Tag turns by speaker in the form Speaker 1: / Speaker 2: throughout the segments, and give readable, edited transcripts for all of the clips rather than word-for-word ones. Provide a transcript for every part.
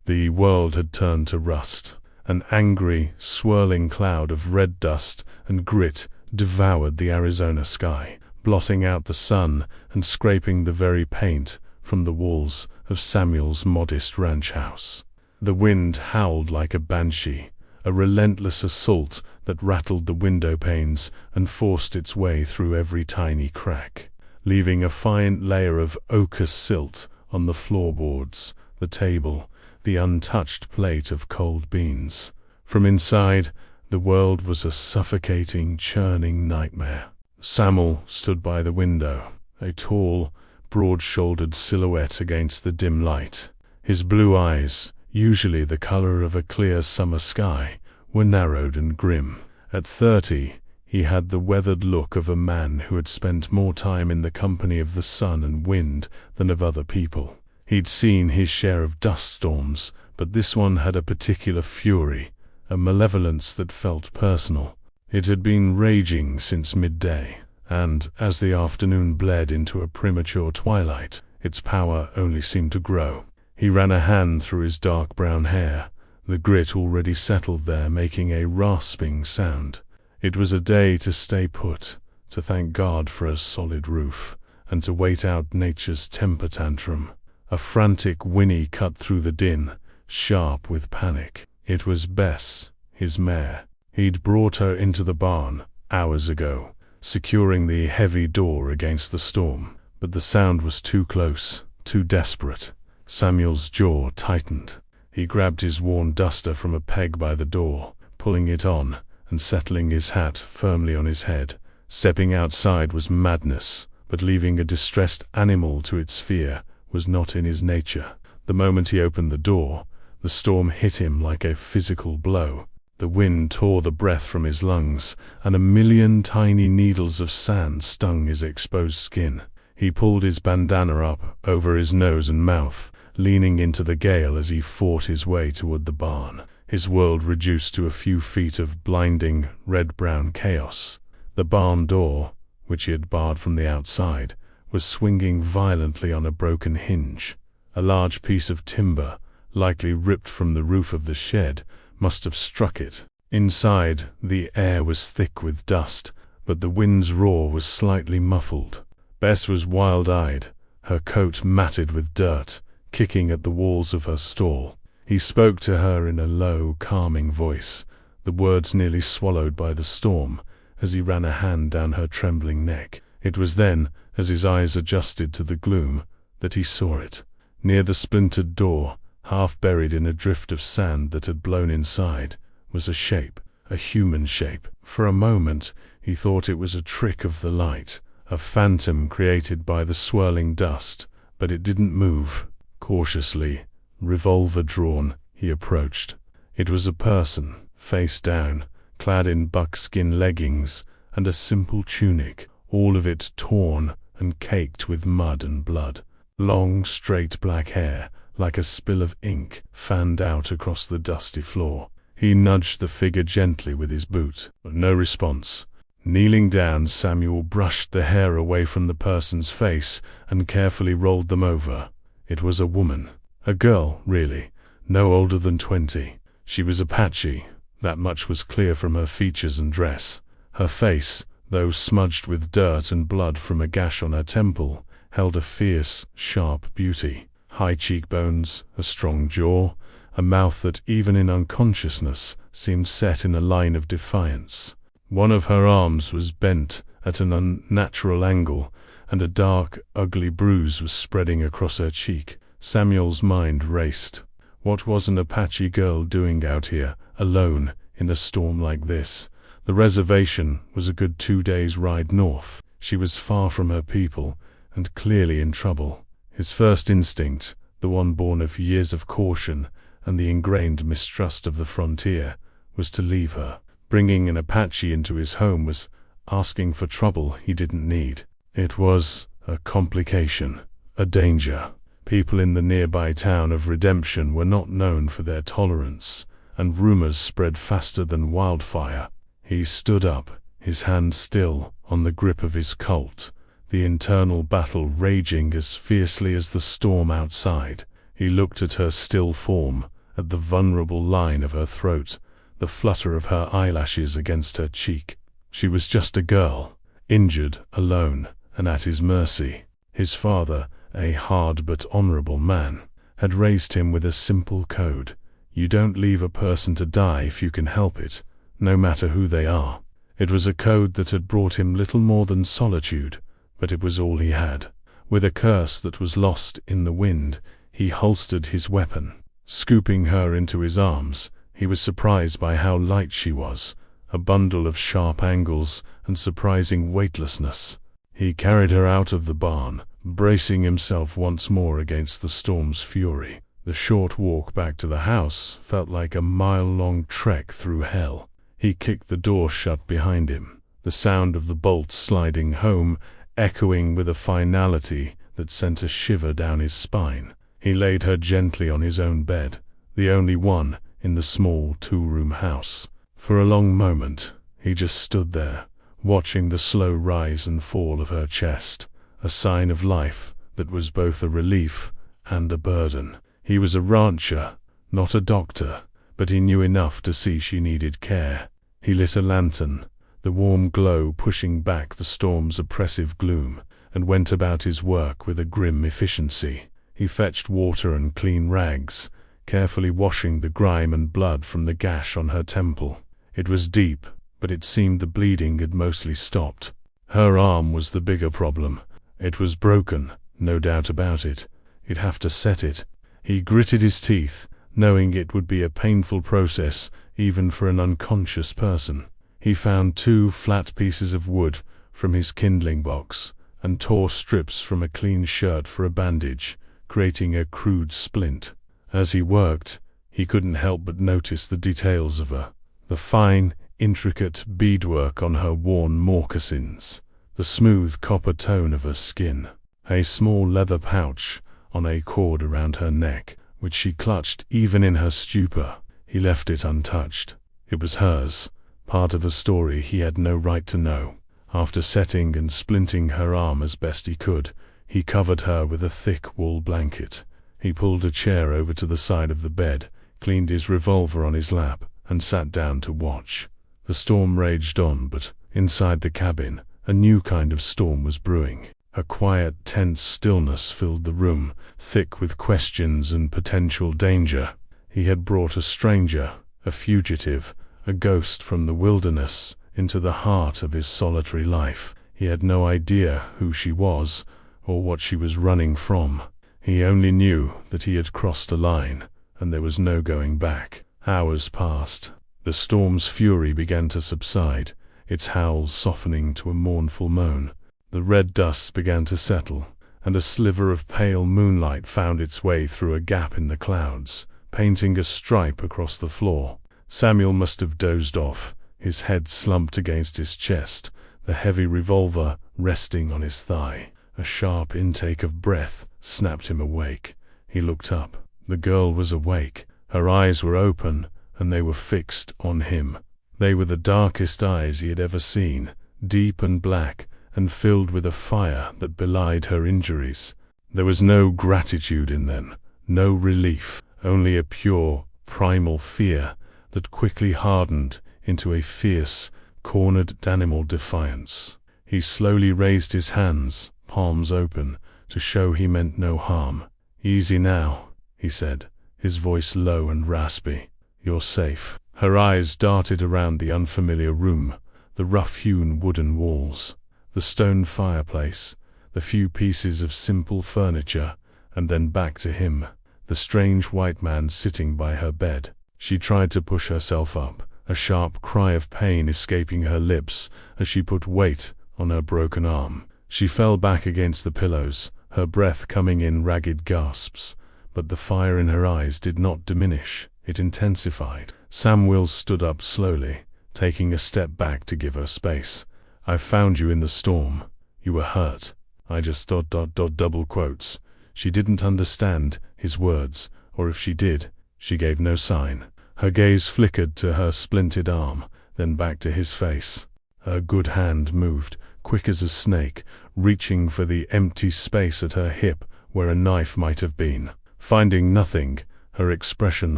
Speaker 1: The world had turned to rust. An angry, swirling cloud of red dust and grit devoured the Arizona sky, blotting out the sun and scraping the very paint from the walls of Samuel's modest ranch house. The wind howled like a banshee, a relentless assault that rattled the window panes and forced its way through every tiny crack, leaving a fine layer of ochre silt on the floorboards, the table, the untouched plate of cold beans. From inside, the world was a suffocating, churning nightmare. Samuel stood by the window, a tall, broad-shouldered silhouette against the dim light. His blue eyes, usually the color of a clear summer sky, were narrowed and grim. At 30, he had the weathered look of a man who had spent more time in the company of the sun and wind than of other people. He'd seen his share of dust storms, but this one had a particular fury, a malevolence that felt personal. It had been raging since midday, and as the afternoon bled into a premature twilight, its power only seemed to grow. He ran a hand through his dark brown hair, the grit already settled there making a rasping sound. It was a day to stay put, to thank God for a solid roof, and to wait out nature's temper tantrum. A frantic whinny cut through the din, sharp with panic. It was Bess, his mare. He'd brought her into the barn hours ago, securing the heavy door against the storm, but the sound was too close, too desperate. Samuel's jaw tightened. He grabbed his worn duster from a peg by the door, pulling it on and settling his hat firmly on his head. Stepping outside was madness, but leaving a distressed animal to its fear was not in his nature. The moment he opened the door, the storm hit him like a physical blow. The wind tore the breath from his lungs, and a million tiny needles of sand stung his exposed skin. He pulled his bandana up over his nose and mouth, leaning into the gale as he fought his way toward the barn, his world reduced to a few feet of blinding, red-brown chaos. The barn door, which he had barred from the outside, was swinging violently on a broken hinge. A large piece of timber, likely ripped from the roof of the shed, must have struck it. Inside, the air was thick with dust, but the wind's roar was slightly muffled. Bess was wild-eyed, her coat matted with dirt, kicking at the walls of her stall. He spoke to her in a low, calming voice, the words nearly swallowed by the storm, as he ran a hand down her trembling neck. It was then, as his eyes adjusted to the gloom, that he saw it. Near the splintered door, half buried in a drift of sand that had blown inside, was a shape, a human shape. For a moment, he thought it was a trick of the light, a phantom created by the swirling dust, but it didn't move. Cautiously, revolver drawn, he approached. It was a person, face down, clad in buckskin leggings and a simple tunic, all of it torn and caked with mud and blood. Long, straight black hair, like a spill of ink, fanned out across the dusty floor. He nudged the figure gently with his boot, but no response. Kneeling down, Samuel brushed the hair away from the person's face and carefully rolled them over. It was a woman. A girl, really, no older than 20. She was Apache, that much was clear from her features and dress. Her face, though smudged with dirt and blood from a gash on her temple, held a fierce, sharp beauty. High cheekbones, a strong jaw, a mouth that even in unconsciousness seemed set in a line of defiance. One of her arms was bent at an unnatural angle, and a dark, ugly bruise was spreading across her cheek. Samuel's mind raced. What was an Apache girl doing out here, alone, in a storm like this? The reservation was a good 2 days' ride north. She was far from her people, and clearly in trouble. His first instinct, the one born of years of caution and the ingrained mistrust of the frontier, was to leave her. Bringing an Apache into his home was asking for trouble he didn't need. It was a complication, a danger. People in the nearby town of Redemption were not known for their tolerance, and rumors spread faster than wildfire. He stood up, his hand still on the grip of his Colt, the internal battle raging as fiercely as the storm outside. He looked at her still form, at the vulnerable line of her throat, the flutter of her eyelashes against her cheek. She was just a girl, injured, alone, and at his mercy. His father, a hard but honorable man, had raised him with a simple code. You don't leave a person to die if you can help it, no matter who they are. It was a code that had brought him little more than solitude, but it was all he had. With a curse that was lost in the wind, he holstered his weapon. Scooping her into his arms, he was surprised by how light she was, a bundle of sharp angles and surprising weightlessness. He carried her out of the barn, bracing himself once more against the storm's fury. The short walk back to the house felt like a mile-long trek through hell. He kicked the door shut behind him, the sound of the bolts sliding home echoing with a finality that sent a shiver down his spine. He laid her gently on his own bed, the only one in the small two-room house. For a long moment, he just stood there, watching the slow rise and fall of her chest, a sign of life that was both a relief and a burden. He was a rancher, not a doctor, but he knew enough to see she needed care. He lit a lantern, the warm glow pushing back the storm's oppressive gloom, and went about his work with a grim efficiency. He fetched water and clean rags, carefully washing the grime and blood from the gash on her temple. It was deep, but it seemed the bleeding had mostly stopped. Her arm was the bigger problem. It was broken, no doubt about it. He'd have to set it. He gritted his teeth, knowing it would be a painful process even for an unconscious person. He found 2 flat pieces of wood from his kindling box and tore strips from a clean shirt for a bandage, creating a crude splint. As he worked, he couldn't help but notice the details of her. The fine, intricate beadwork on her worn moccasins, the smooth copper tone of her skin, a small leather pouch on a cord around her neck, which she clutched even in her stupor. He left it untouched. It was hers, part of a story he had no right to know. After setting and splinting her arm as best he could, he covered her with a thick wool blanket. He pulled a chair over to the side of the bed, cleaned his revolver on his lap, and sat down to watch. The storm raged on, but inside the cabin, a new kind of storm was brewing. A quiet, tense stillness filled the room, thick with questions and potential danger. He had brought a stranger, a fugitive, a ghost from the wilderness, into the heart of his solitary life. He had no idea who she was, or what she was running from. He only knew that he had crossed a line, and there was no going back. Hours passed. The storm's fury began to subside, its howls softening to a mournful moan. The red dust began to settle, and a sliver of pale moonlight found its way through a gap in the clouds, painting a stripe across the floor. Samuel must have dozed off, his head slumped against his chest, the heavy revolver resting on his thigh. A sharp intake of breath snapped him awake. He looked up. The girl was awake. Her eyes were open, and they were fixed on him. They were the darkest eyes he had ever seen, deep and black, and filled with a fire that belied her injuries. There was no gratitude in them, no relief, only a pure, primal fear that quickly hardened into a fierce, cornered animal defiance. He slowly raised his hands, palms open, to show he meant no harm. "Easy now," he said, his voice low and raspy. "You're safe." Her eyes darted around the unfamiliar room, the rough-hewn wooden walls, the stone fireplace, the few pieces of simple furniture, and then back to him, the strange white man sitting by her bed. She tried to push herself up, a sharp cry of pain escaping her lips as she put weight on her broken arm. She fell back against the pillows, her breath coming in ragged gasps, but the fire in her eyes did not diminish, it intensified. Samuel stood up slowly, taking a step back to give her space. "I found you in the storm. You were hurt. I just double quotes." She didn't understand his words, or if she did, she gave no sign. Her gaze flickered to her splinted arm, then back to his face. Her good hand moved, quick as a snake, reaching for the empty space at her hip where a knife might have been. Finding nothing, Her expression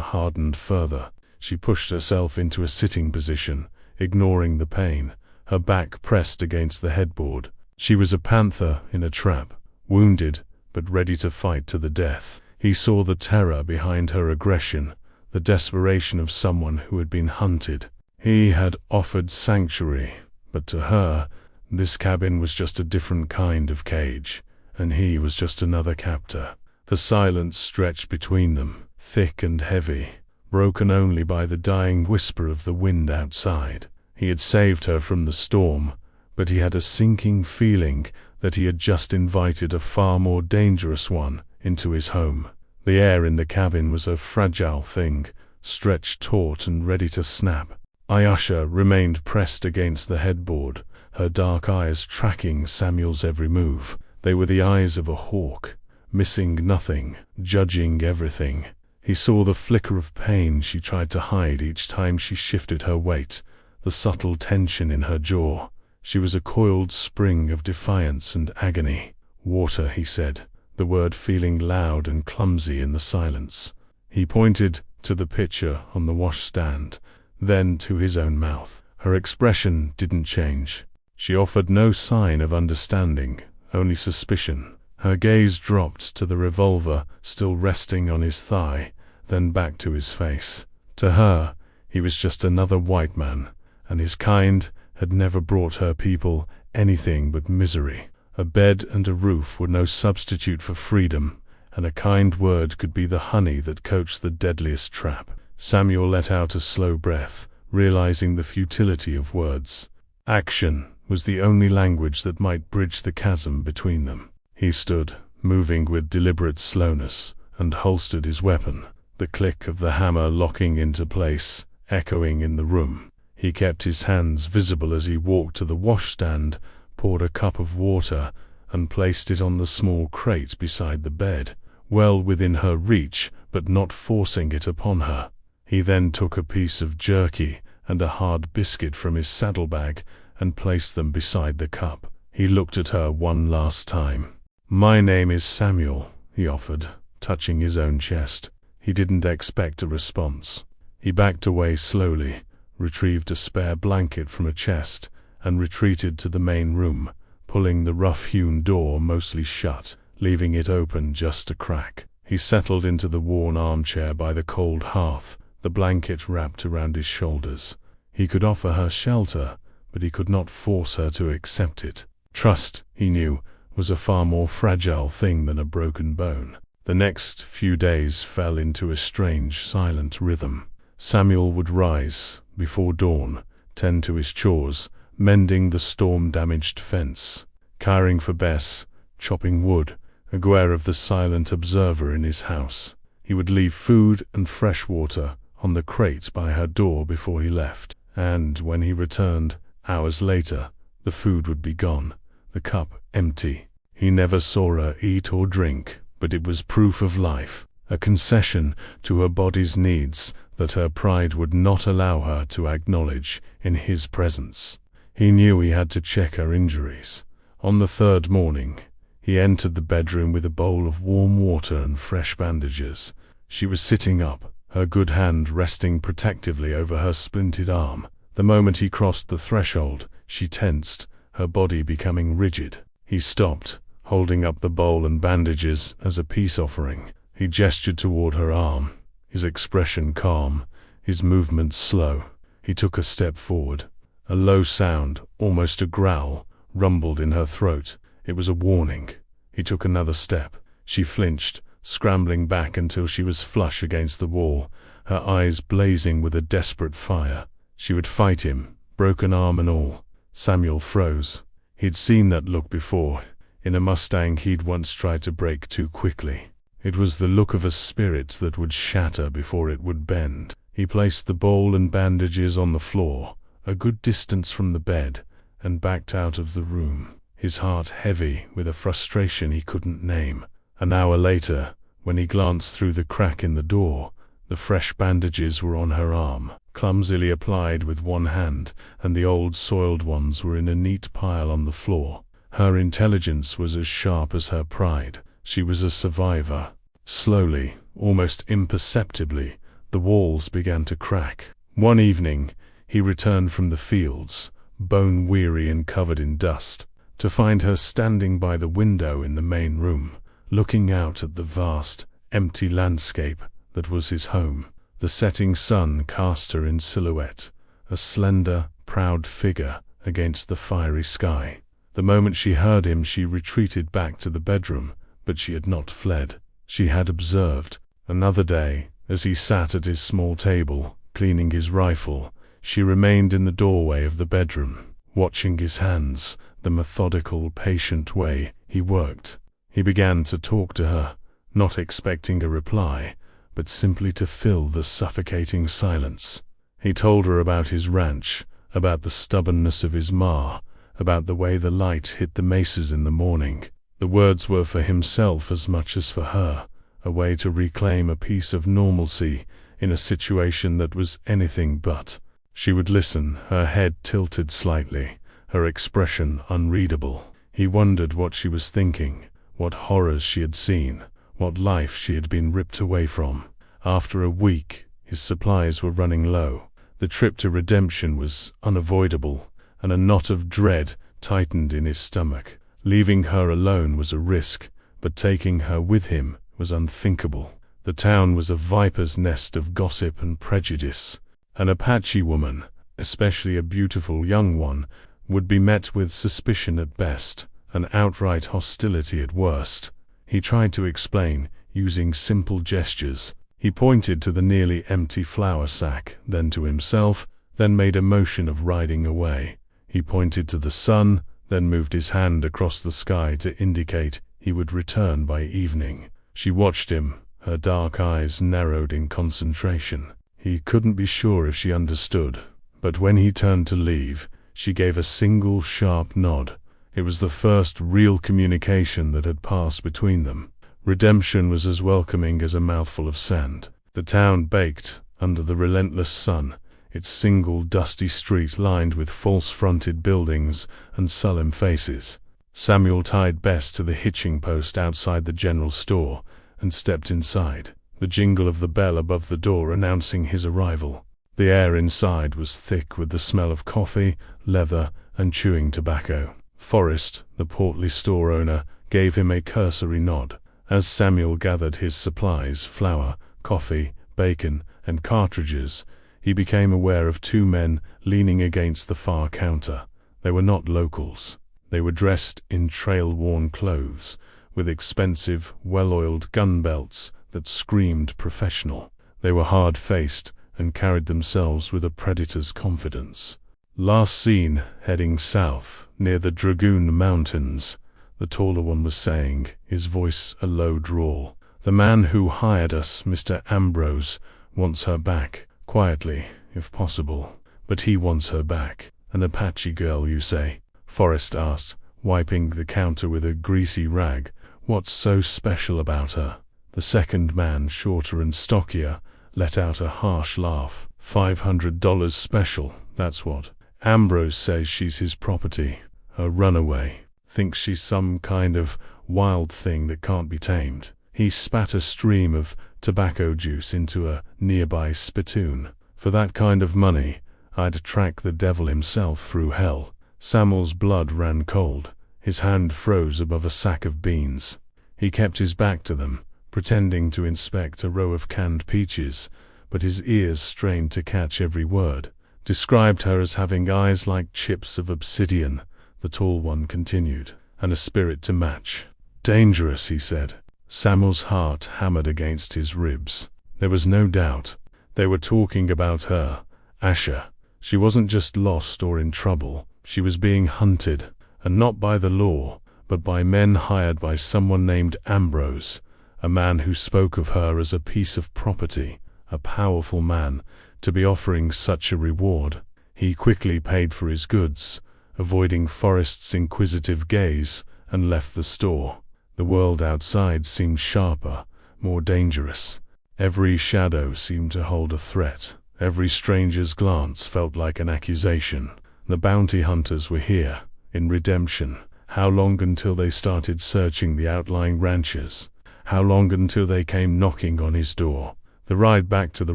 Speaker 1: hardened further. She pushed herself into a sitting position, ignoring the pain, her back pressed against the headboard. She was a panther in a trap, wounded, but ready to fight to the death. He saw the terror behind her aggression, the desperation of someone who had been hunted. He had offered sanctuary, but to her, this cabin was just a different kind of cage, and he was just another captor. The silence stretched between them, thick and heavy, broken only by the dying whisper of the wind outside. He had saved her from the storm, but he had a sinking feeling that he had just invited a far more dangerous one into his home. The air in the cabin was a fragile thing, stretched taut and ready to snap. Ayasha remained pressed against the headboard, her dark eyes tracking Samuel's every move. They were the eyes of a hawk, missing nothing, judging everything. He saw the flicker of pain she tried to hide each time she shifted her weight, the subtle tension in her jaw. She was a coiled spring of defiance and agony. "Water," he said, the word feeling loud and clumsy in the silence. He pointed to the pitcher on the washstand, then to his own mouth. Her expression didn't change. She offered no sign of understanding, only suspicion. Her gaze dropped to the revolver still resting on his thigh, then back to his face. To her, he was just another white man, and his kind had never brought her people anything but misery. A bed and a roof were no substitute for freedom, and a kind word could be the honey that coaxed the deadliest trap. Samuel let out a slow breath, realizing the futility of words. Action was the only language that might bridge the chasm between them. He stood, moving with deliberate slowness, and holstered his weapon, the click of the hammer locking into place, echoing in the room. He kept his hands visible as he walked to the washstand, poured a cup of water, and placed it on the small crate beside the bed, well within her reach, but not forcing it upon her. He then took a piece of jerky and a hard biscuit from his saddlebag and placed them beside the cup. He looked at her one last time. "My name is Samuel," he offered, touching his own chest. He didn't expect a response. He backed away slowly, retrieved a spare blanket from a chest, and retreated to the main room, pulling the rough-hewn door mostly shut, leaving it open just a crack. He settled into the worn armchair by the cold hearth, the blanket wrapped around his shoulders. He could offer her shelter, but he could not force her to accept it. Trust, he knew, was a far more fragile thing than a broken bone. The next few days fell into a strange, silent rhythm. Samuel would rise, before dawn, tend to his chores, mending the storm-damaged fence, caring for Bess, chopping wood, aware of the silent observer in his house. He would leave food and fresh water on the crate by her door before he left, and when he returned, hours later, the food would be gone, the cup empty. He never saw her eat or drink, but it was proof of life, a concession to her body's needs that her pride would not allow her to acknowledge in his presence. He knew he had to check her injuries. On the third morning, he entered the bedroom with a bowl of warm water and fresh bandages. She was sitting up, her good hand resting protectively over her splintered arm. The moment he crossed the threshold, she tensed, her body becoming rigid. He stopped, holding up the bowl and bandages as a peace offering. He gestured toward her arm, his expression calm, his movements slow. He took a step forward. A low sound, almost a growl, rumbled in her throat. It was a warning. He took another step. She flinched, scrambling back until she was flush against the wall, her eyes blazing with a desperate fire. She would fight him, broken arm and all. Samuel froze. He'd seen that look before, in a Mustang he'd once tried to break too quickly. It was the look of a spirit that would shatter before it would bend. He placed the bowl and bandages on the floor, a good distance from the bed, and backed out of the room, his heart heavy with a frustration he couldn't name. An hour later, when he glanced through the crack in the door, the fresh bandages were on her arm, clumsily applied with one hand, and the old soiled ones were in a neat pile on the floor. Her intelligence was as sharp as her pride. She was a survivor. Slowly, almost imperceptibly, the walls began to crack. One evening, he returned from the fields, bone-weary and covered in dust, to find her standing by the window in the main room, looking out at the vast, empty landscape that was his home. The setting sun cast her in silhouette, a slender, proud figure against the fiery sky. The moment she heard him, she retreated back to the bedroom, but she had not fled. She had observed. Another day, as he sat at his small table, cleaning his rifle, she remained in the doorway of the bedroom, watching his hands, the methodical, patient way he worked. He began to talk to her, not expecting a reply, but simply to fill the suffocating silence. He told her about his ranch, about the stubbornness of his ma, about the way the light hit the mesas in the morning. The words were for himself as much as for her, a way to reclaim a piece of normalcy in a situation that was anything but. She would listen, her head tilted slightly, her expression unreadable. He wondered what she was thinking, what horrors she had seen, what life she had been ripped away from. After a week, his supplies were running low. The trip to Redemption was unavoidable, and a knot of dread tightened in his stomach. Leaving her alone was a risk, but taking her with him was unthinkable. The town was a viper's nest of gossip and prejudice. An Apache woman, especially a beautiful young one, would be met with suspicion at best, and outright hostility at worst. He tried to explain, using simple gestures. He pointed to the nearly empty flour sack, then to himself, then made a motion of riding away. He pointed to the sun, then moved his hand across the sky to indicate he would return by evening. She watched him, her dark eyes narrowed in concentration. He couldn't be sure if she understood, but when he turned to leave, she gave a single sharp nod. It was the first real communication that had passed between them. Redemption was as welcoming as a mouthful of sand. The town baked under the relentless sun, its single dusty street lined with false-fronted buildings and sullen faces. Samuel tied Bess to the hitching post outside the general store and stepped inside, the jingle of the bell above the door announcing his arrival. The air inside was thick with the smell of coffee, leather, and chewing tobacco. Forrest, the portly store owner, gave him a cursory nod. As Samuel gathered his supplies, flour, coffee, bacon, and cartridges, he became aware of two men leaning against the far counter. They were not locals. They were dressed in trail-worn clothes, with expensive, well-oiled gun belts that screamed professional. They were hard-faced and carried themselves with a predator's confidence. Last seen heading south, near the Dragoon Mountains, the taller one was saying, his voice a low drawl. "The man who hired us, Mr. Ambrose, wants her back, quietly, if possible. But he wants her back." "An Apache girl, you say?" Forrest asked, wiping the counter with a greasy rag. "What's so special about her?" The second man, shorter and stockier, let out a harsh laugh. $500 special, that's what. Ambrose says she's his property, a runaway. Thinks she's some kind of wild thing that can't be tamed. He spat a stream of tobacco juice into a nearby spittoon. "For that kind of money, I'd track the devil himself through hell." Samuel's blood ran cold. His hand froze above a sack of beans. He kept his back to them, pretending to inspect a row of canned peaches, but his ears strained to catch every word. "Described her as having eyes like chips of obsidian," the tall one continued, "and a spirit to match." "Dangerous," he said. Samuel's heart hammered against his ribs. There was no doubt. They were talking about her, Ayasha. She wasn't just lost or in trouble. She was being hunted, and not by the law, but by men hired by someone named Ambrose, a man who spoke of her as a piece of property, a powerful man, to be offering such a reward. He quickly paid for his goods, avoiding Forrest's inquisitive gaze, and left the store. The world outside seemed sharper, more dangerous. Every shadow seemed to hold a threat. Every stranger's glance felt like an accusation. The bounty hunters were here, in Redemption. How long until they started searching the outlying ranches? How long until they came knocking on his door? The ride back to the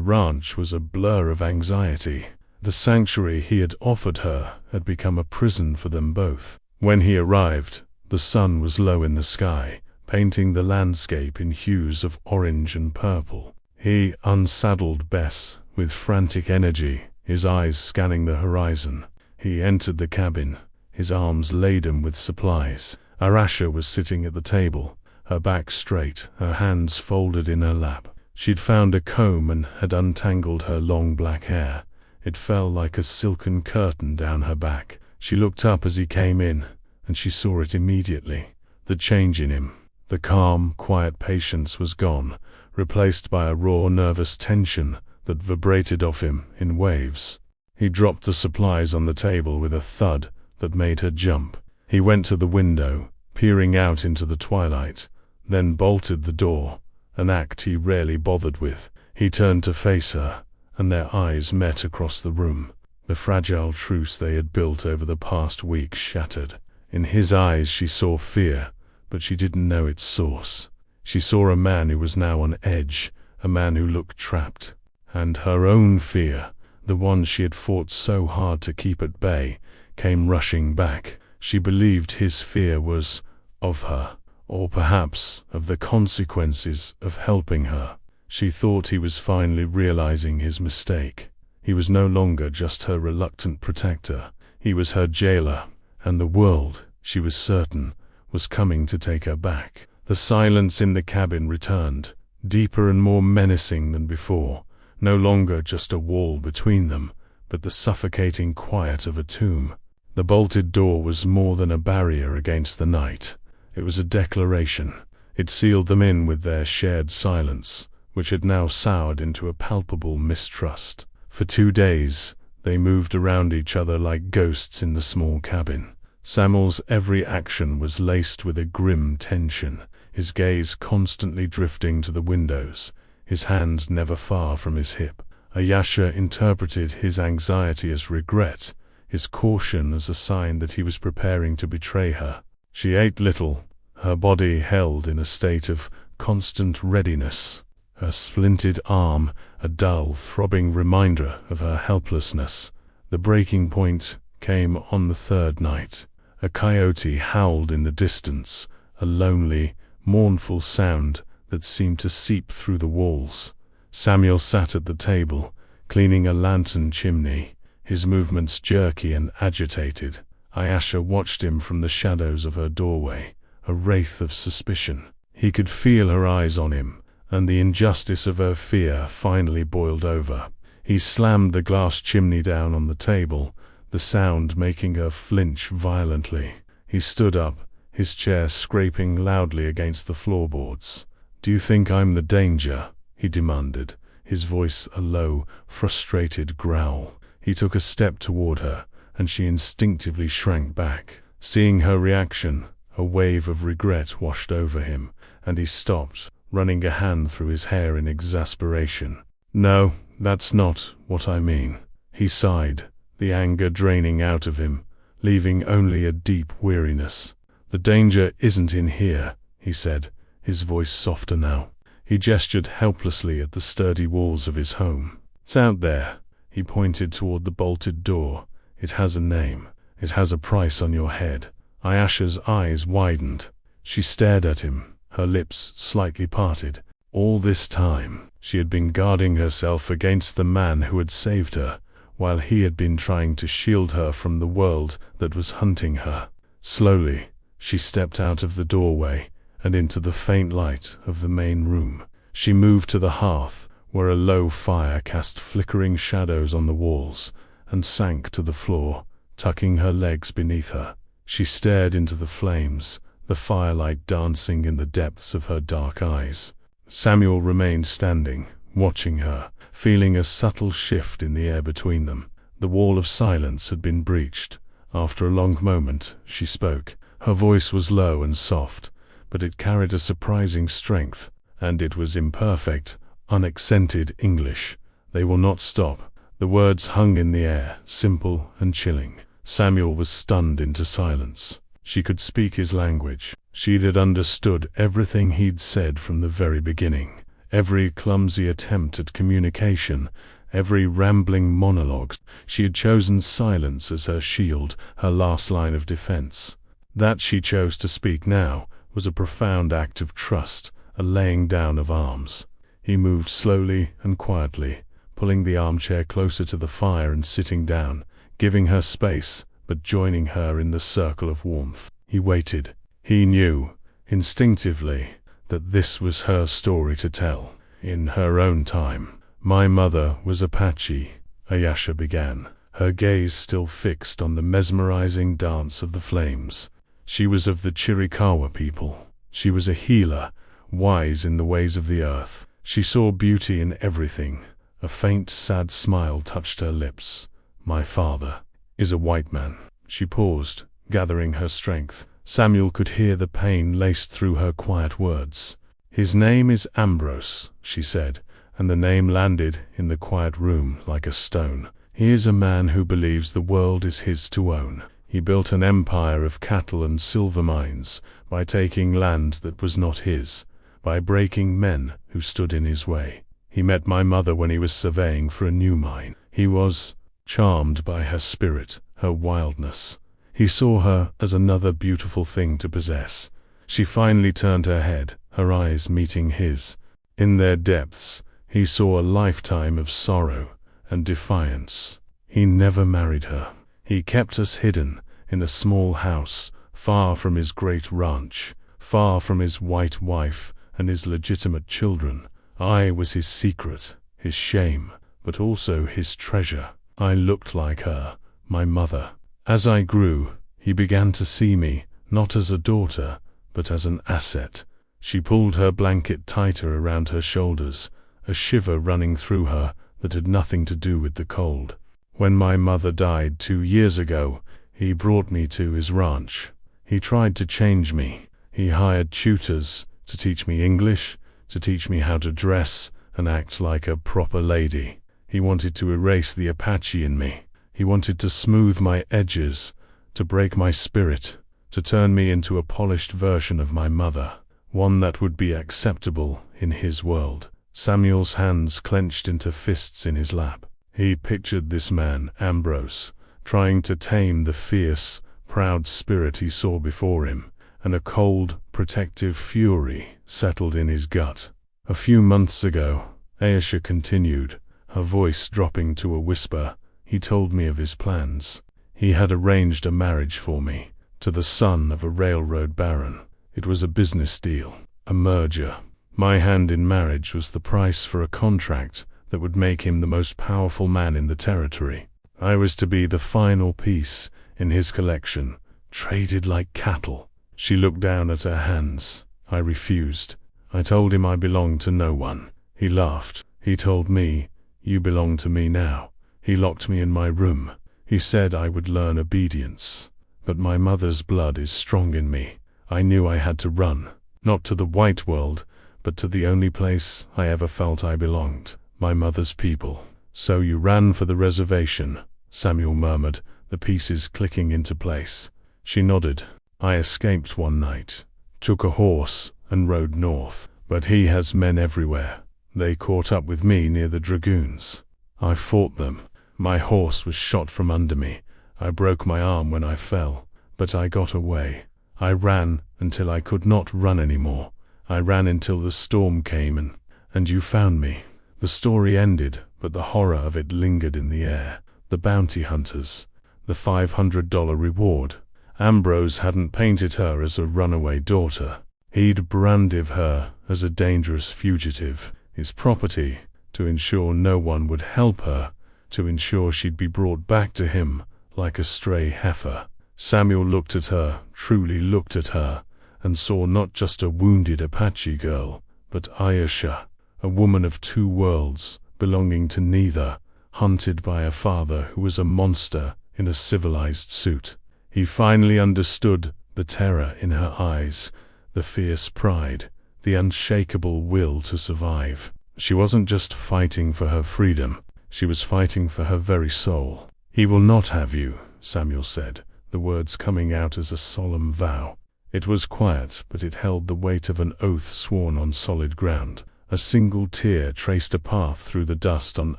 Speaker 1: ranch was a blur of anxiety. The sanctuary he had offered her had become a prison for them both. When he arrived, the sun was low in the sky, painting the landscape in hues of orange and purple. He unsaddled Bess with frantic energy, his eyes scanning the horizon. He entered the cabin, his arms laden with supplies. Ayasha was sitting at the table, her back straight, her hands folded in her lap. She'd found a comb and had untangled her long black hair. It fell like a silken curtain down her back. She looked up as he came in, and she saw it immediately. The change in him. The calm, quiet patience was gone, replaced by a raw, nervous tension that vibrated off him in waves. He dropped the supplies on the table with a thud that made her jump. He went to the window, peering out into the twilight, then bolted the door, an act he rarely bothered with. He turned to face her, and their eyes met across the room. The fragile truce they had built over the past weeks shattered. In his eyes she saw fear, but she didn't know its source. She saw a man who was now on edge, a man who looked trapped. And her own fear, the one she had fought so hard to keep at bay, came rushing back. She believed his fear was of her, or perhaps of the consequences of helping her. She thought he was finally realizing his mistake. He was no longer just her reluctant protector. He was her jailer, and the world, she was certain, was coming to take her back. The silence in the cabin returned, deeper and more menacing than before. No longer just a wall between them, but the suffocating quiet of a tomb. The bolted door was more than a barrier against the night. It was a declaration. It sealed them in with their shared silence, which had now soured into a palpable mistrust. For 2 days, they moved around each other like ghosts in the small cabin. Samuel's every action was laced with a grim tension, his gaze constantly drifting to the windows, his hand never far from his hip. Ayasha interpreted his anxiety as regret, his caution as a sign that he was preparing to betray her. She ate little, her body held in a state of constant readiness, her splinted arm a dull, throbbing reminder of her helplessness. The breaking point came on the 3rd night. A coyote howled in the distance, a lonely, mournful sound that seemed to seep through the walls. Samuel sat at the table, cleaning a lantern chimney, his movements jerky and agitated. Ayasha watched him from the shadows of her doorway, a wraith of suspicion. He could feel her eyes on him, and the injustice of her fear finally boiled over. He slammed the glass chimney down on the table, the sound making her flinch violently. He stood up, his chair scraping loudly against the floorboards. "Do you think I'm the danger?" he demanded, his voice a low, frustrated growl. He took a step toward her, and she instinctively shrank back. Seeing her reaction, a wave of regret washed over him, and he stopped, running a hand through his hair in exasperation. "No, that's not what I mean," he sighed, the anger draining out of him, leaving only a deep weariness. "The danger isn't in here," he said, his voice softer now. He gestured helplessly at the sturdy walls of his home. "It's out there." He pointed toward the bolted door. "It has a name. It has a price on your head." Ayasha's eyes widened. She stared at him, her lips slightly parted. All this time, she had been guarding herself against the man who had saved her, while he had been trying to shield her from the world that was hunting her. Slowly, she stepped out of the doorway and into the faint light of the main room. She moved to the hearth, where a low fire cast flickering shadows on the walls, and sank to the floor, tucking her legs beneath her. She stared into the flames, the firelight dancing in the depths of her dark eyes. Samuel remained standing, watching her, feeling a subtle shift in the air between them. The wall of silence had been breached. After a long moment, she spoke. Her voice was low and soft, but it carried a surprising strength, and it was imperfect, unaccented English. "They will not stop." The words hung in the air, simple and chilling. Samuel was stunned into silence. She could speak his language. She'd had understood everything he'd said from the very beginning. Every clumsy attempt at communication, every rambling monologue. She had chosen silence as her shield, her last line of defense. That she chose to speak now was a profound act of trust, a laying down of arms. He moved slowly and quietly, pulling the armchair closer to the fire and sitting down, giving her space, but joining her in the circle of warmth. He waited. He knew, instinctively, that this was her story to tell, in her own time. "My mother was Apache," Ayasha began, her gaze still fixed on the mesmerizing dance of the flames. "She was of the Chiricahua people. She was a healer, wise in the ways of the earth. She saw beauty in everything." A faint, sad smile touched her lips. "My father is a white man." She paused, gathering her strength. Samuel could hear the pain laced through her quiet words. "His name is Ambrose," she said, and the name landed in the quiet room like a stone. "He is a man who believes the world is his to own. He built an empire of cattle and silver mines by taking land that was not his, by breaking men who stood in his way. He met my mother when he was surveying for a new mine. He was charmed by her spirit, her wildness. He saw her as another beautiful thing to possess." She finally turned her head, her eyes meeting his. In their depths, he saw a lifetime of sorrow and defiance. "He never married her. He kept us hidden in a small house, far from his great ranch, far from his white wife and his legitimate children. I was his secret, his shame, but also his treasure. I looked like her, my mother. As I grew, he began to see me, not as a daughter, but as an asset." She pulled her blanket tighter around her shoulders, a shiver running through her that had nothing to do with the cold. "When my mother died 2 years ago, he brought me to his ranch. He tried to change me. He hired tutors to teach me English, to teach me how to dress and act like a proper lady. He wanted to erase the Apache in me. He wanted to smooth my edges, to break my spirit, to turn me into a polished version of my mother, one that would be acceptable in his world." Samuel's hands clenched into fists in his lap. He pictured this man, Ambrose, trying to tame the fierce, proud spirit he saw before him, and a cold, protective fury settled in his gut. "A few months ago," Ayasha continued, her voice dropping to a whisper, "he told me of his plans. He had arranged a marriage for me, to the son of a railroad baron. It was a business deal, a merger. My hand in marriage was the price for a contract that would make him the most powerful man in the territory. I was to be the final piece in his collection, traded like cattle." She looked down at her hands. "I refused. I told him I belonged to no one." He laughed. "He told me, 'You belong to me now.' He locked me in my room. He said I would learn obedience. But my mother's blood is strong in me. I knew I had to run, not to the white world, but to the only place I ever felt I belonged, my mother's people." "So you ran for the reservation," Samuel murmured, the pieces clicking into place. She nodded. "I escaped one night, took a horse, and rode north. But he has men everywhere. They caught up with me near the dragoons. I fought them. My horse was shot from under me. I broke my arm when I fell, but I got away. I ran until I could not run anymore. I ran until the storm came and you found me." The story ended, but the horror of it lingered in the air. The bounty hunters, the $500 reward. Ambrose hadn't painted her as a runaway daughter. He'd branded her as a dangerous fugitive, his property, to ensure no one would help her, to ensure she'd be brought back to him like a stray heifer. Samuel looked at her, truly looked at her, and saw not just a wounded Apache girl, but Ayasha, a woman of 2 worlds, belonging to neither, hunted by a father who was a monster in a civilized suit. He finally understood the terror in her eyes, the fierce pride, the unshakable will to survive. She wasn't just fighting for her freedom, she was fighting for her very soul. "He will not have you," Samuel said, the words coming out as a solemn vow. It was quiet, but it held the weight of an oath sworn on solid ground. A single tear traced a path through the dust on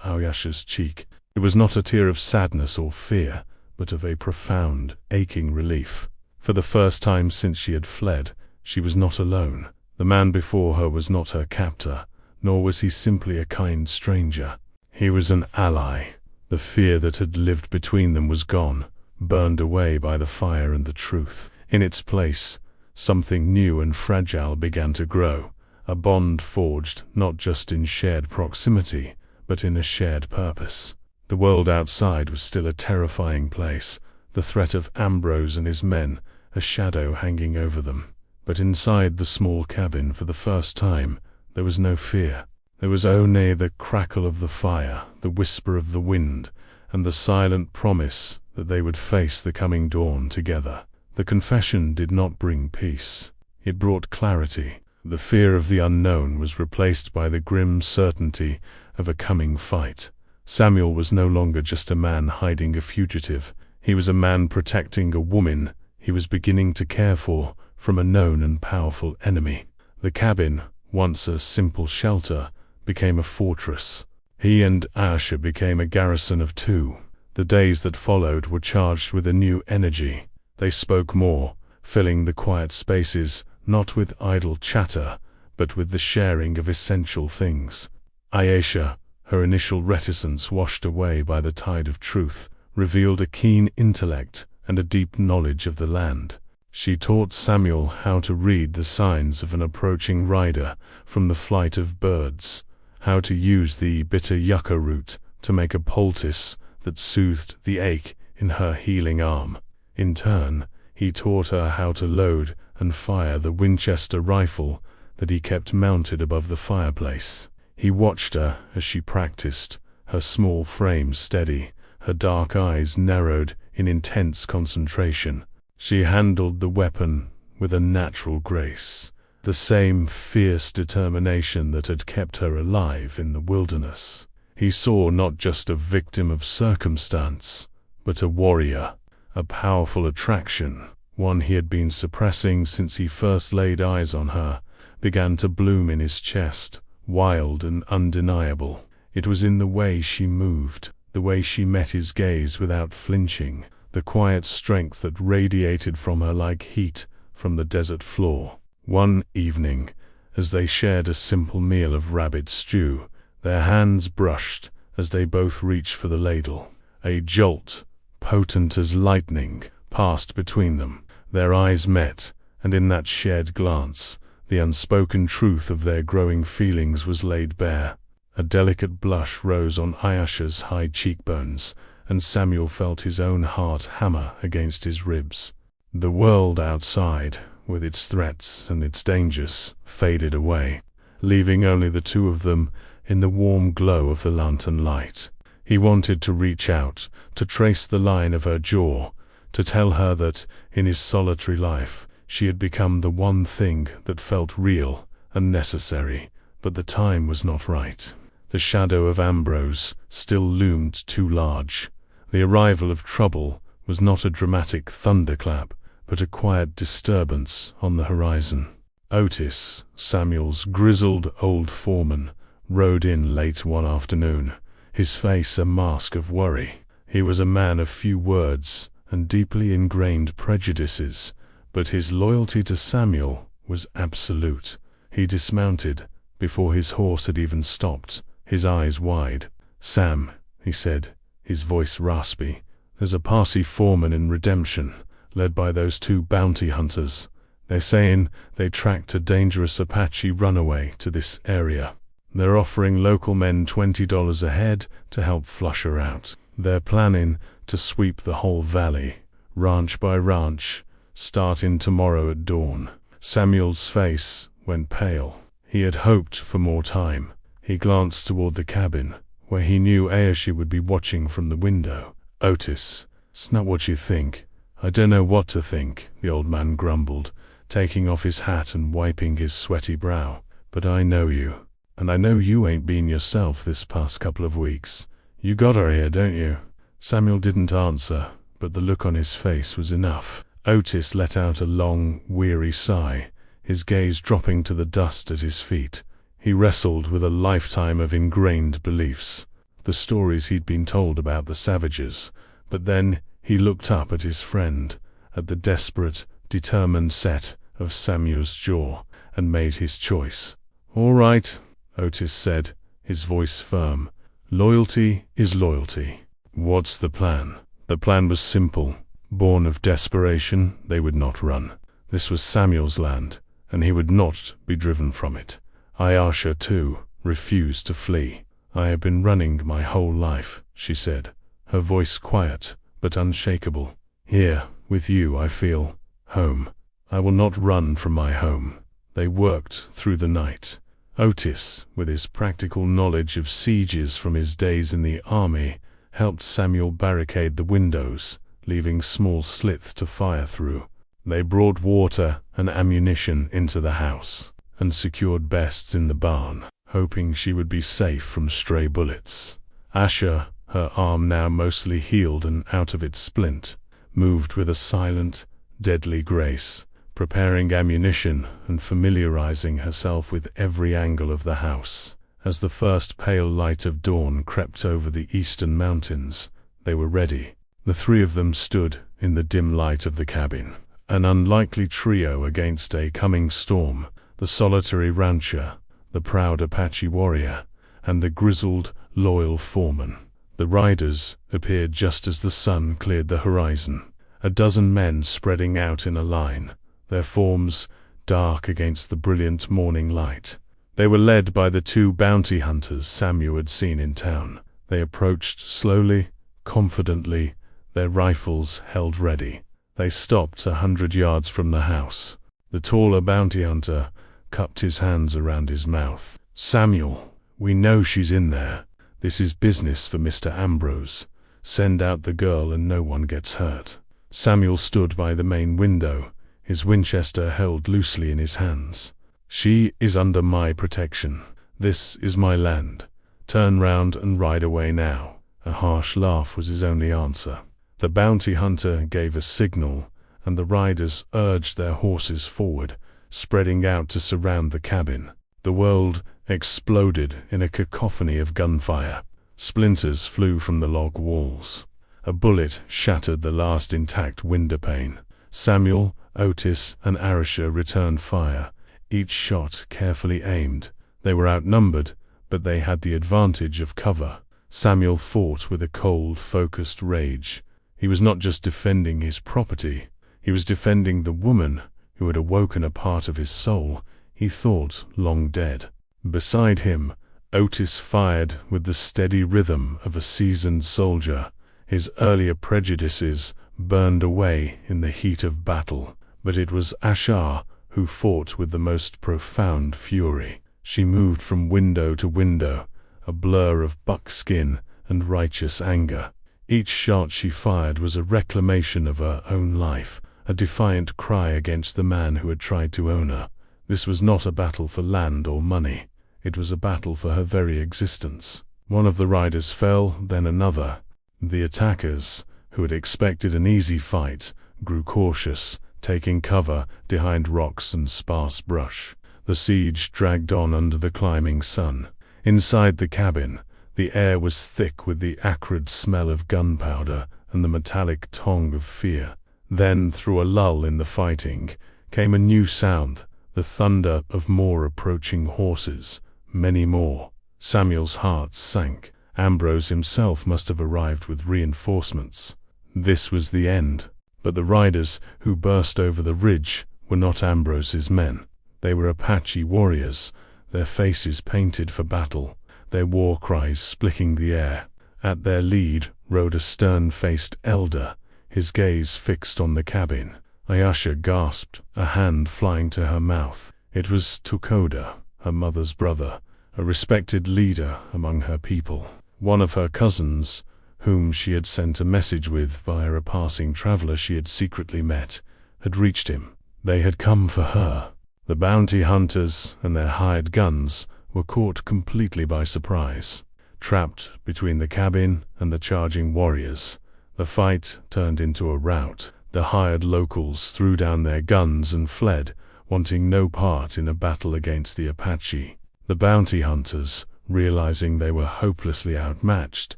Speaker 1: Ayasha's cheek. It was not a tear of sadness or fear, but of a profound, aching relief. For the first time since she had fled, she was not alone. The man before her was not her captor, nor was he simply a kind stranger. He was an ally. The fear that had lived between them was gone, burned away by the fire and the truth. In its place, something new and fragile began to grow, a bond forged not just in shared proximity, but in a shared purpose. The world outside was still a terrifying place, the threat of Ambrose and his men, a shadow hanging over them. But inside the small cabin, for the first time, there was no fear. There was only the crackle of the fire, the whisper of the wind, and the silent promise that they would face the coming dawn together. The confession did not bring peace. It brought clarity. The fear of the unknown was replaced by the grim certainty of a coming fight. Samuel was no longer just a man hiding a fugitive. He was a man protecting a woman he was beginning to care for from a known and powerful enemy. The cabin, once a simple shelter, became a fortress. He and Ayasha became a garrison of two. The days that followed were charged with a new energy. They spoke more, filling the quiet spaces, not with idle chatter, but with the sharing of essential things. Ayasha, her initial reticence washed away by the tide of truth, revealed a keen intellect and a deep knowledge of the land. She taught Samuel how to read the signs of an approaching rider from the flight of birds, how to use the bitter yucca root to make a poultice that soothed the ache in her healing arm. In turn, he taught her how to load and fire the Winchester rifle that he kept mounted above the fireplace. He watched her as she practiced, her small frame steady, her dark eyes narrowed in intense concentration. She handled the weapon with a natural grace, the same fierce determination that had kept her alive in the wilderness. He saw not just a victim of circumstance, but a warrior, a powerful attraction. One he had been suppressing since he first laid eyes on her, began to bloom in his chest, wild and undeniable. It was in the way she moved, the way she met his gaze without flinching, the quiet strength that radiated from her like heat from the desert floor. One evening, as they shared a simple meal of rabbit stew, their hands brushed as they both reached for the ladle. A jolt, potent as lightning, passed between them. Their eyes met, and in that shared glance, the unspoken truth of their growing feelings was laid bare. A delicate blush rose on Ayasha's high cheekbones, and Samuel felt his own heart hammer against his ribs. The world outside, with its threats and its dangers, faded away, leaving only the two of them in the warm glow of the lantern light. He wanted to reach out, to trace the line of her jaw, to tell her that, in his solitary life, she had become the one thing that felt real and necessary, but the time was not right. The shadow of Ambrose still loomed too large. The arrival of trouble was not a dramatic thunderclap, but a quiet disturbance on the horizon. Otis, Samuel's grizzled old foreman, rode in late one afternoon, his face a mask of worry. He was a man of few words and deeply ingrained prejudices, but his loyalty to Samuel was absolute. He dismounted before his horse had even stopped, his eyes wide. "Sam," he said, his voice raspy, "there's a posse foreman in Redemption, led by those two bounty hunters. They're saying they tracked a dangerous Apache runaway to this area. They're offering local men $20 a head to help flush her out. They're planning to sweep the whole valley, ranch by ranch, starting tomorrow at dawn." Samuel's face went pale. He had hoped for more time. He glanced toward the cabin, where he knew Ayasha would be watching from the window. "Otis, it's not what you think." "I don't know what to think," the old man grumbled, taking off his hat and wiping his sweaty brow. "But I know you. And I know you ain't been yourself this past couple of weeks. You got her here, don't you?" Samuel didn't answer, but the look on his face was enough. Otis let out a long, weary sigh, his gaze dropping to the dust at his feet. He wrestled with a lifetime of ingrained beliefs, the stories he'd been told about the savages, but then he looked up at his friend, at the desperate, determined set of Samuel's jaw, and made his choice. "All right," Otis said, his voice firm. "Loyalty is loyalty. What's the plan?" The plan was simple. Born of desperation, they would not run. This was Samuel's land, and he would not be driven from it. Ayasha, too, refused to flee. "I have been running my whole life," she said, her voice quiet but unshakable. "Here, with you, I feel home. I will not run from my home." They worked through the night. Otis, with his practical knowledge of sieges from his days in the army, helped Samuel barricade the windows, leaving small slits to fire through. They brought water and ammunition into the house, and secured Bess in the barn, hoping she would be safe from stray bullets. Ayasha, her arm now mostly healed and out of its splint, moved with a silent, deadly grace, preparing ammunition and familiarizing herself with every angle of the house. As the first pale light of dawn crept over the eastern mountains, they were ready. The three of them stood in the dim light of the cabin, an unlikely trio against a coming storm: the solitary rancher, the proud Apache warrior, and the grizzled, loyal foreman. The riders appeared just as the sun cleared the horizon, a dozen men spreading out in a line, their forms dark against the brilliant morning light. They were led by the two bounty hunters Samuel had seen in town. They approached slowly, confidently, their rifles held ready. They stopped 100 yards from the house. The taller bounty hunter cupped his hands around his mouth. "Samuel, we know she's in there. This is business for Mr. Ambrose. Send out the girl and no one gets hurt." Samuel stood by the main window, his Winchester held loosely in his hands. "She is under my protection. This is my land. Turn round and ride away now." A harsh laugh was his only answer. The bounty hunter gave a signal, and the riders urged their horses forward, spreading out to surround the cabin. The world exploded in a cacophony of gunfire. Splinters flew from the log walls. A bullet shattered the last intact window pane. Samuel, Otis, and Ayasha returned fire, each shot carefully aimed. They were outnumbered, but they had the advantage of cover. Samuel fought with a cold, focused rage. He was not just defending his property, he was defending the woman who had awoken a part of his soul he thought long dead. Beside him, Otis fired with the steady rhythm of a seasoned soldier. His earlier prejudices burned away in the heat of battle, but it was Ayasha who fought with the most profound fury. She moved from window to window, a blur of buckskin and righteous anger. Each shot she fired was a reclamation of her own life, a defiant cry against the man who had tried to own her. This was not a battle for land or money. It was a battle for her very existence. One of the riders fell, then another. The attackers, who had expected an easy fight, grew cautious, taking cover behind rocks and sparse brush. The siege dragged on under the climbing sun. Inside the cabin, the air was thick with the acrid smell of gunpowder and the metallic tong of fear. Then, through a lull in the fighting, came a new sound, the thunder of more approaching horses, many more. Samuel's heart sank. Ambrose himself must have arrived with reinforcements. This was the end. But the riders who burst over the ridge were not Ambrose's men. They were Apache warriors, their faces painted for battle, their war cries splitting the air. At their lead rode a stern-faced elder, his gaze fixed on the cabin. Ayasha gasped, a hand flying to her mouth. It was Tukoda, her mother's brother, a respected leader among her people. One of her cousins, whom she had sent a message with via a passing traveler she had secretly met, had reached him. They had come for her. The bounty hunters and their hired guns were caught completely by surprise. Trapped between the cabin and the charging warriors, the fight turned into a rout. The hired locals threw down their guns and fled, wanting no part in a battle against the Apache. The bounty hunters, realizing they were hopelessly outmatched,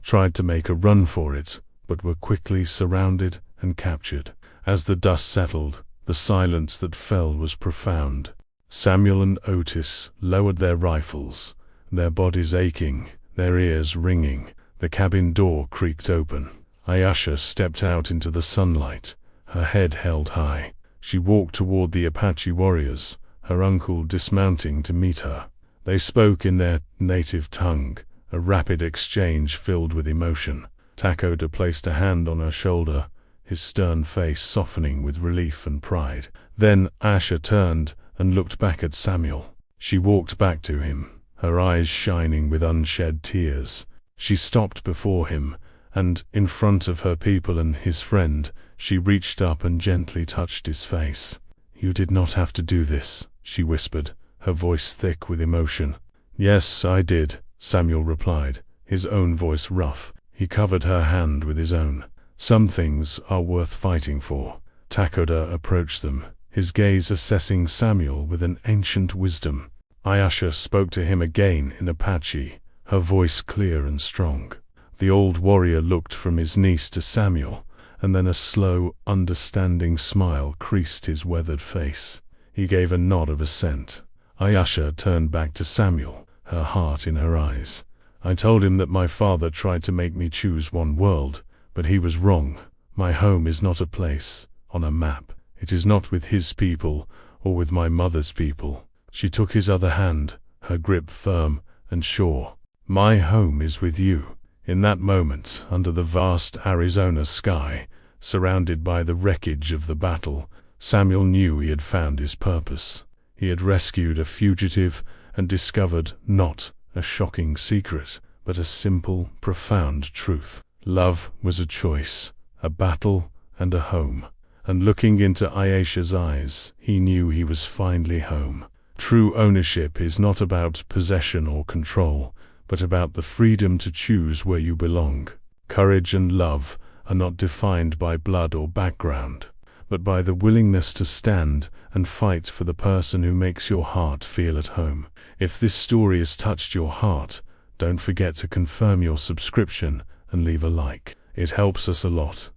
Speaker 1: tried to make a run for it, but were quickly surrounded and captured. As the dust settled, the silence that fell was profound. Samuel and Otis lowered their rifles, their bodies aching, their ears ringing. The cabin door creaked open. Ayasha stepped out into the sunlight, her head held high. She walked toward the Apache warriors, her uncle dismounting to meet her. They spoke in their native tongue, a rapid exchange filled with emotion. Takoda placed a hand on her shoulder, his stern face softening with relief and pride. Then Ayasha turned and looked back at Samuel. She walked back to him, her eyes shining with unshed tears. She stopped before him, and, in front of her people and his friend, she reached up and gently touched his face. "You did not have to do this," she whispered, her voice thick with emotion. "Yes, I did," Samuel replied, his own voice rough. He covered her hand with his own. "Some things are worth fighting for." Takoda approached them, his gaze assessing Samuel with an ancient wisdom. Ayasha spoke to him again in Apache, her voice clear and strong. The old warrior looked from his niece to Samuel, and then a slow, understanding smile creased his weathered face. He gave a nod of assent. Ayasha turned back to Samuel, her heart in her eyes. "I told him that my father tried to make me choose one world, but he was wrong. My home is not a place on a map. It is not with his people or with my mother's people." She took his other hand, her grip firm and sure. "My home is with you." In that moment, under the vast Arizona sky, surrounded by the wreckage of the battle, Samuel knew he had found his purpose. He had rescued a fugitive and discovered not a shocking secret, but a simple, profound truth. Love was a choice, a battle, and a home. And looking into Ayasha's eyes, he knew he was finally home. True ownership is not about possession or control, but about the freedom to choose where you belong. Courage and love are not defined by blood or background, but by the willingness to stand and fight for the person who makes your heart feel at home. If this story has touched your heart, don't forget to confirm your subscription and leave a like. It helps us a lot.